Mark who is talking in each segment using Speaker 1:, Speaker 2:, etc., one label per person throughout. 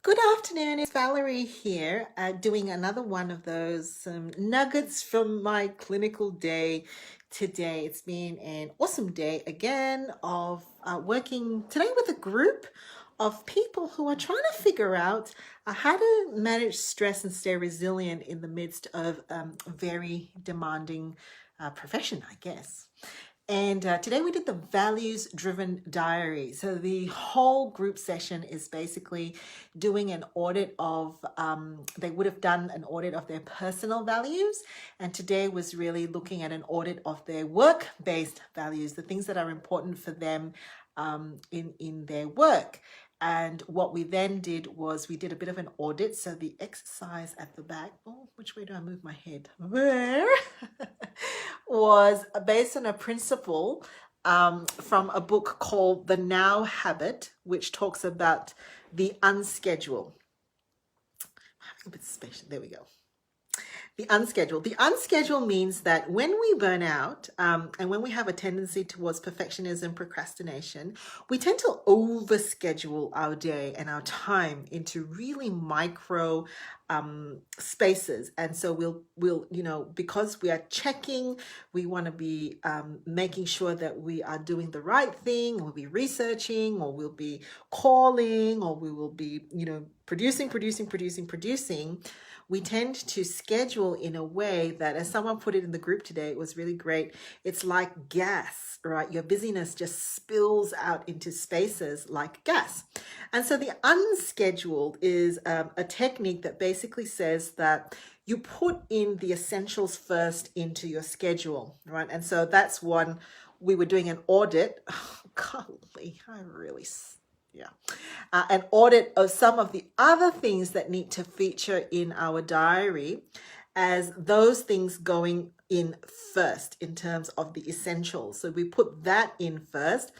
Speaker 1: Good afternoon, it's Valerie here, doing another one of those nuggets from my clinical day today. It's been an awesome day again of working today with a group of people who are trying to figure out how to manage stress and stay resilient in the midst of a very demanding profession, I guess. And today we did the values driven diary. So the whole group session is basically doing an audit of, they would have done an audit of their personal values. And today was really looking at an audit of their work based values, the things that are important for them in their work. And what we then did was we did a bit of an audit. So the exercise at the back, oh, which way do I move my head? There, was based on a principle from a book called The Now Habit, which talks about the unschedule. I'm having a bit special. There we go. The unscheduled. The unscheduled means that when we burn out and when we have a tendency towards perfectionism, procrastination, we tend to overschedule our day and our time into really micro spaces. And so we'll because we are checking, we want to be making sure that we are doing the right thing. We'll be researching, or we'll be calling, or we will be producing. We tend to schedule in a way that, as someone put it in the group today, it was really great. It's like gas, right? Your busyness just spills out into spaces like gas. And so the unscheduled is a technique that basically says that you put in the essentials first into your schedule, right? And so that's one we were doing an audit. Oh, golly, an audit of some of the other things that need to feature in our diary as those things going in first in terms of the essentials. So we put that in first.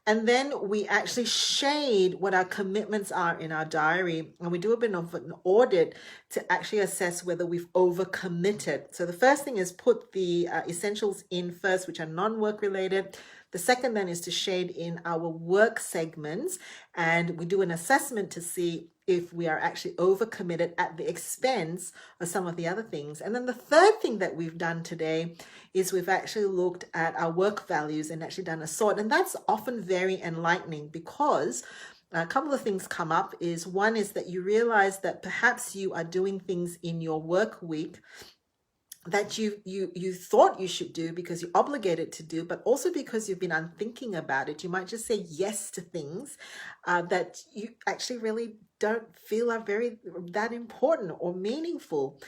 Speaker 1: And then we actually shade what our commitments are in our diary. And we do a bit of an audit to actually assess whether we've overcommitted. So the first thing is put the essentials in first, which are non-work related. The second then is to shade in our work segments, and we do an assessment to see if we are actually overcommitted at the expense of some of the other things. And then the third thing that we've done today is we've actually looked at our work values and actually done a sort. And that's often very enlightening, because a couple of things come up. One is that you realize that perhaps you are doing things in your work week that you thought you should do because you're obligated to do, but also because you've been unthinking about it. You might just say yes to things that you actually really don't feel are that important or meaningful.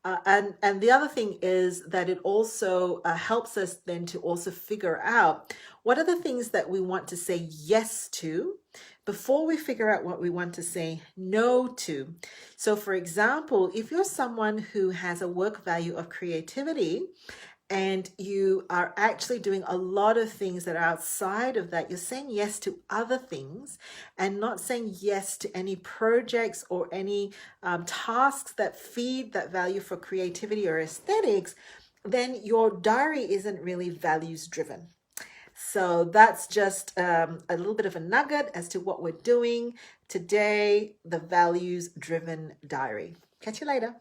Speaker 1: And the other thing is that it also helps us then to also figure out what are the things that we want to say yes to before we figure out what we want to say no to. So for example, if you're someone who has a work value of creativity and you are actually doing a lot of things that are outside of that, you're saying yes to other things and not saying yes to any projects or any tasks that feed that value for creativity or aesthetics, then your diary isn't really values driven. So that's just a little bit of a nugget as to what we're doing today, the values driven diary. Catch you later.